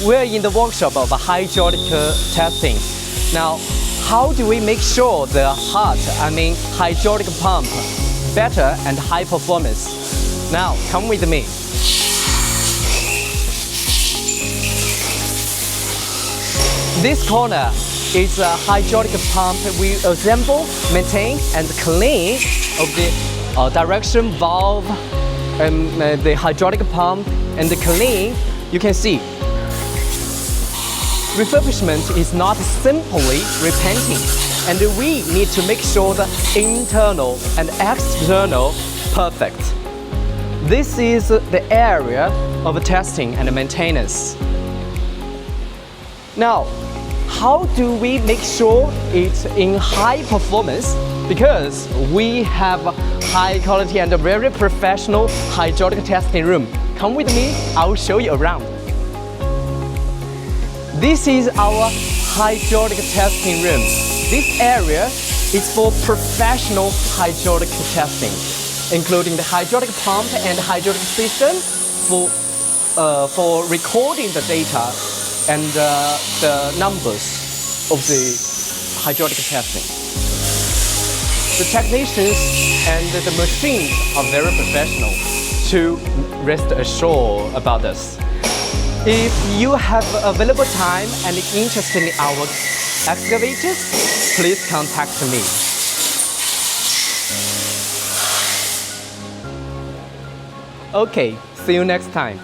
we're in the workshop of hydraulic testing. Now, how do we make sure the hydraulic pump better and high performance? Now, come with me. This corner is a hydraulic pump we assemble, maintain, and clean of the direction valve, the hydraulic pump, and the clean. You can see, refurbishment is not simply repainting, and we need to make sure the internal and external perfect. This is the area of testing and maintenance. Now, how do we make sure it's in high performance? Because we have a high quality and a very professional hydraulic testing room. Come with me, I will show you around. This is our hydraulic testing room. This area is for professional hydraulic testing, including the hydraulic pump and hydraulic system for recording the data and the numbers of the hydraulic testing. The technicians and the machines are very professional, to rest assured about this. If you have available time and interest in our excavators, please contact me. Okay, see you next time.